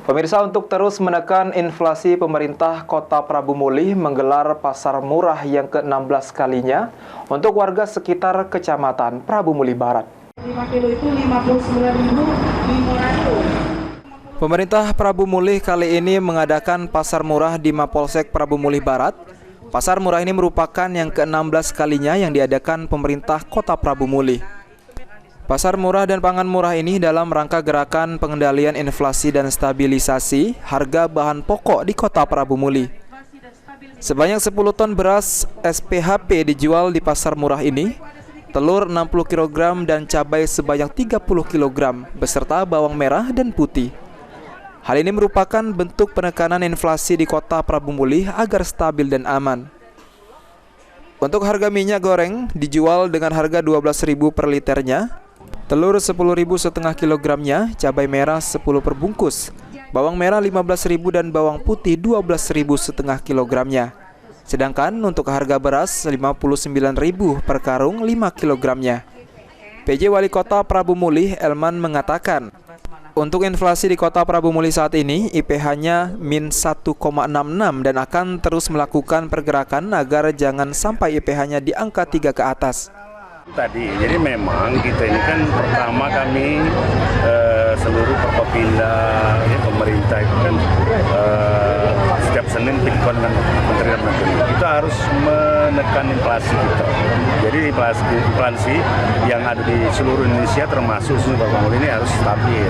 Pemirsa, untuk terus menekan inflasi, pemerintah Kota Prabu Mulih menggelar pasar murah yang ke-16 kalinya untuk warga sekitar Kecamatan Prabu Mulih Barat. 5 kilo itu 59.500. Pemerintah Prabu Mulih kali ini mengadakan pasar murah di Mapolsek Prabu Mulih Barat. Pasar murah ini merupakan yang ke-16 kalinya yang diadakan pemerintah Kota Prabu Mulih. Pasar murah dan pangan murah ini dalam rangka gerakan pengendalian inflasi dan stabilisasi harga bahan pokok di Kota Prabu Mulih. Sebanyak 10 ton beras SPHP dijual di pasar murah ini, telur 60 kg dan cabai sebanyak 30 kg beserta bawang merah dan putih. Hal ini merupakan bentuk penekanan inflasi di Kota Prabu Mulih agar stabil dan aman. Untuk harga minyak goreng dijual dengan harga 12.000 per liternya, telur 10.000 setengah kilogramnya, cabai merah 10 per bungkus, bawang merah 15.000 dan bawang putih 12.000 setengah kilogramnya. Sedangkan untuk harga beras 59.000 per karung 5 kilogramnya. PJ Wali Kota Prabu Mulih Elman mengatakan, untuk inflasi di Kota Prabu Mulih saat ini IPH-nya min 1,66 dan akan terus melakukan pergerakan agar jangan sampai IPH-nya di angka 3 ke atas. Tadi, jadi memang kita ini kan pertama kami seluruh Forkopimda, ya, pemerintah itu kan setiap Senin pikon dengan Menteri Dalam Negeri. Kita harus menekan inflasi kita. Jadi inflasi yang ada di seluruh Indonesia termasuk Prabu Mulih ini harus stabil,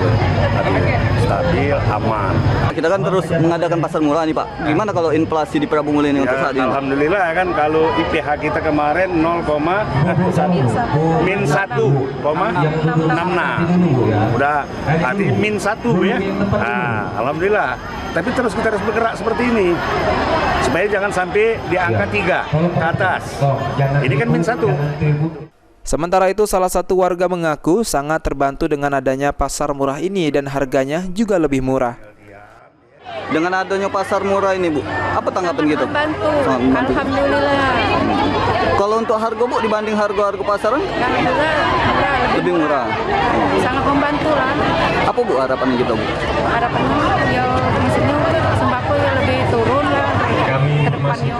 aman. Kita kan terus mengadakan pasar murah nih Pak. Gimana kalau inflasi di Prabu Mulih ini untuk saat ini? Alhamdulillah kan kalau IPH kita kemarin min 1,66. Udah tadi min 1 ya. Nah, alhamdulillah. Tapi terus kita harus bergerak seperti ini supaya jangan sampai di angka 3 ke atas. Ini kan min 1. Sementara itu, salah satu warga mengaku sangat terbantu dengan adanya pasar murah ini dan harganya juga lebih murah. Dengan adanya pasar murah ini Bu, apa tanggapan gitu? Membantu, alhamdulillah. Kalau untuk harga Bu dibanding harga-harga pasaran? Lebih murah. Sangat membantu lah. Apa Bu harapannya gitu Bu? Harapannya ya maksudnya sembako ya lebih turun lah ke depannya.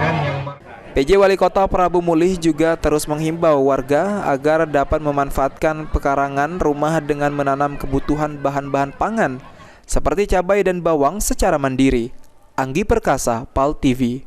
PJ Wali Kota Prabu Mulih juga terus menghimbau warga agar dapat memanfaatkan pekarangan rumah dengan menanam kebutuhan bahan-bahan pangan seperti cabai dan bawang secara mandiri. Anggi Perkasa, PAL TV.